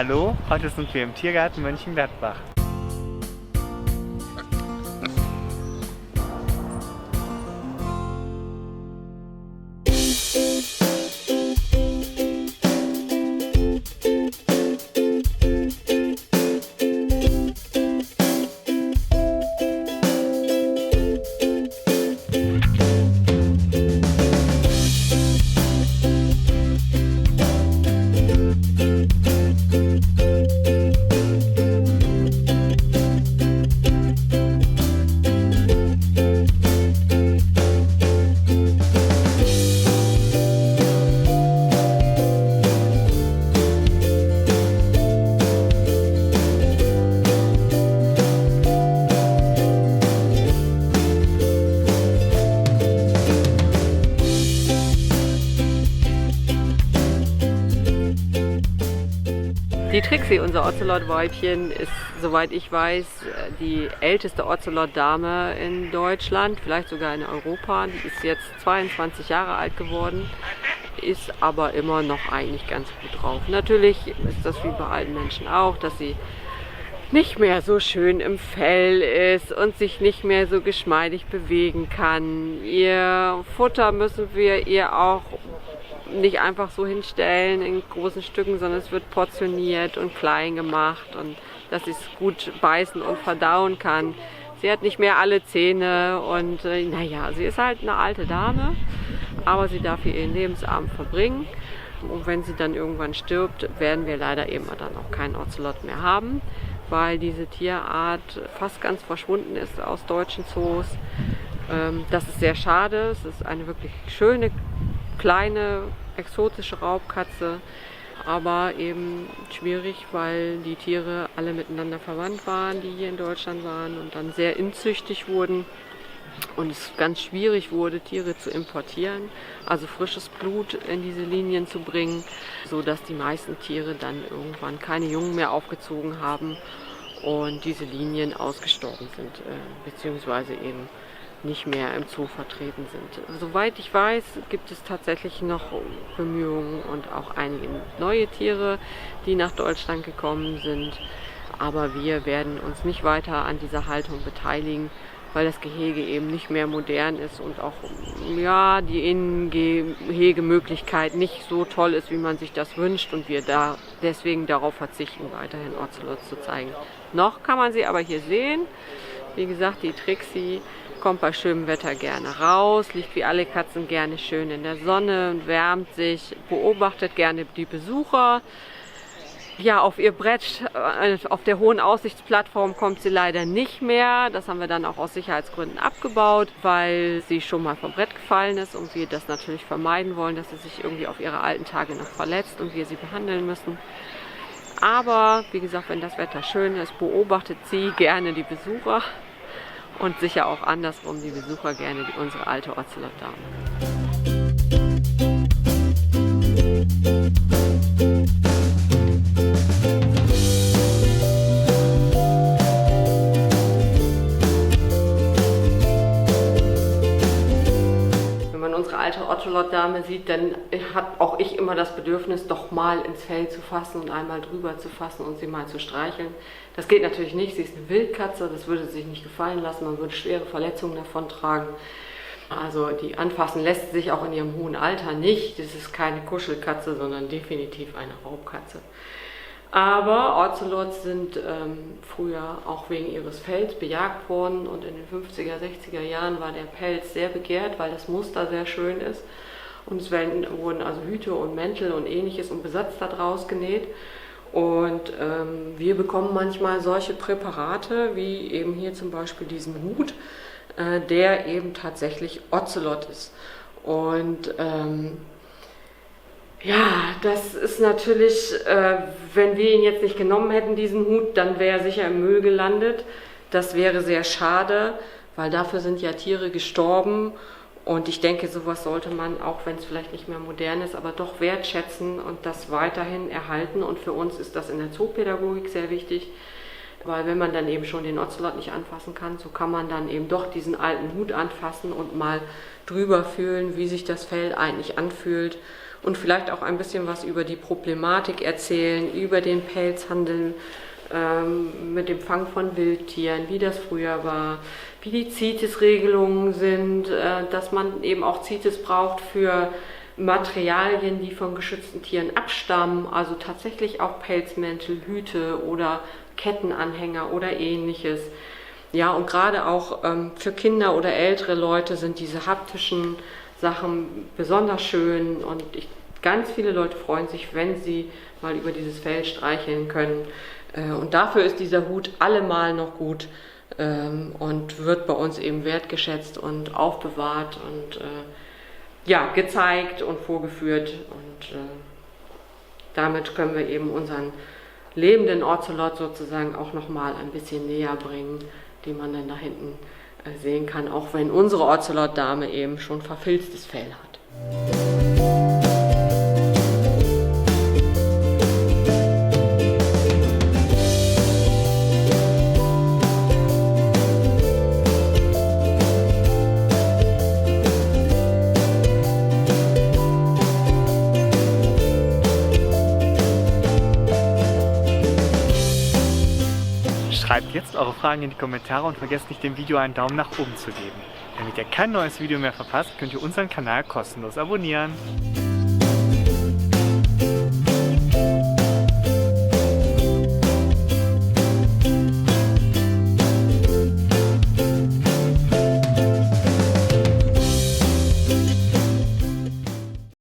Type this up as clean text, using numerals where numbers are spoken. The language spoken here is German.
Hallo, heute sind wir im Tiergarten Mönchengladbach. Die Trixie, unser Ocelot-Weibchen, ist, soweit ich weiß, die älteste Ocelot-Dame in Deutschland, vielleicht sogar in Europa. Die ist jetzt 22 Jahre alt geworden, ist aber immer noch eigentlich ganz gut drauf. Natürlich ist das wie bei alten Menschen auch, dass sie nicht mehr so schön im Fell ist und sich nicht mehr so geschmeidig bewegen kann. Ihr Futter müssen wir ihr auch nicht einfach so hinstellen in großen Stücken, sondern es wird portioniert und klein gemacht und dass sie es gut beißen und verdauen kann. Sie hat nicht mehr alle Zähne und naja, sie ist halt eine alte Dame, aber sie darf hier ihren Lebensabend verbringen. Und wenn sie dann irgendwann stirbt, werden wir leider eben dann auch keinen Ocelot mehr haben, weil diese Tierart fast ganz verschwunden ist aus deutschen Zoos. Das ist sehr schade. Es ist eine wirklich schöne, kleine, exotische Raubkatze, aber eben schwierig, weil die Tiere alle miteinander verwandt waren, die hier in Deutschland waren und dann sehr inzüchtig wurden und es ganz schwierig wurde, Tiere zu importieren, also frisches Blut in diese Linien zu bringen, sodass die meisten Tiere dann irgendwann keine Jungen mehr aufgezogen haben und diese Linien ausgestorben sind, beziehungsweise eben nicht mehr im Zoo vertreten sind. Soweit ich weiß, gibt es tatsächlich noch Bemühungen und auch einige neue Tiere, die nach Deutschland gekommen sind. Aber wir werden uns nicht weiter an dieser Haltung beteiligen, weil das Gehege eben nicht mehr modern ist und auch ja, die Innengehegemöglichkeit nicht so toll ist, wie man sich das wünscht und wir da deswegen darauf verzichten, weiterhin Ocelots zu zeigen. Noch kann man sie aber hier sehen. Wie gesagt, die Trixie kommt bei schönem Wetter gerne raus, liegt wie alle Katzen gerne schön in der Sonne und wärmt sich, beobachtet gerne die Besucher. Ja, auf ihr Brett, auf der hohen Aussichtsplattform kommt sie leider nicht mehr. Das haben wir dann auch aus Sicherheitsgründen abgebaut, weil sie schon mal vom Brett gefallen ist und wir das natürlich vermeiden wollen, dass sie sich irgendwie auf ihre alten Tage noch verletzt und wir sie behandeln müssen. Aber wie gesagt, wenn das Wetter schön ist, beobachtet sie gerne die Besucher. Und sicher auch andersrum die Besucher gerne unsere alte Ocelot-Dame. Wenn man unsere alte Ocelot-Dame sieht, dann hat auch ich immer das Bedürfnis, doch mal ins Fell zu fassen und einmal drüber zu fassen und sie mal zu streicheln. Das geht natürlich nicht, sie ist eine Wildkatze, das würde sich nicht gefallen lassen, man würde schwere Verletzungen davon tragen. Also die anfassen lässt sich auch in ihrem hohen Alter nicht. Das ist keine Kuschelkatze, sondern definitiv eine Raubkatze. Aber Ocelots sind früher auch wegen ihres Fells bejagt worden und in den 50er, 60er Jahren war der Pelz sehr begehrt, weil das Muster sehr schön ist. Und es wurden also Hüte und Mäntel und ähnliches und Besatz daraus genäht. Und wir bekommen manchmal solche Präparate, wie eben hier zum Beispiel diesen Hut, der eben tatsächlich Ocelot ist. Und ja, das ist natürlich, wenn wir ihn jetzt nicht genommen hätten, diesen Hut, dann wäre er sicher im Müll gelandet. Das wäre sehr schade, weil dafür sind ja Tiere gestorben. Und ich denke, sowas sollte man, auch wenn es vielleicht nicht mehr modern ist, aber doch wertschätzen und das weiterhin erhalten. Und für uns ist das in der Zoopädagogik sehr wichtig, weil wenn man dann eben schon den Ocelot nicht anfassen kann, so kann man dann eben doch diesen alten Hut anfassen und mal drüber fühlen, wie sich das Fell eigentlich anfühlt und vielleicht auch ein bisschen was über die Problematik erzählen, über den Pelzhandel mit dem Fang von Wildtieren, wie das früher war, wie die CITES-Regelungen sind, dass man eben auch CITES braucht für Materialien, die von geschützten Tieren abstammen, also tatsächlich auch Pelzmäntel, Hüte oder Kettenanhänger oder ähnliches. Ja, und gerade auch für Kinder oder ältere Leute sind diese haptischen Sachen besonders schön und ganz viele Leute freuen sich, wenn sie mal über dieses Fell streicheln können. Und dafür ist dieser Hut allemal noch gut und wird bei uns eben wertgeschätzt und aufbewahrt und ja, gezeigt und vorgeführt. Und damit können wir eben unseren lebenden Ocelot sozusagen auch nochmal ein bisschen näher bringen, den man dann da hinten sehen kann, auch wenn unsere Ocelot-Dame eben schon verfilztes Fell hat. Schreibt jetzt eure Fragen in die Kommentare und vergesst nicht, dem Video einen Daumen nach oben zu geben. Damit ihr kein neues Video mehr verpasst, könnt ihr unseren Kanal kostenlos abonnieren.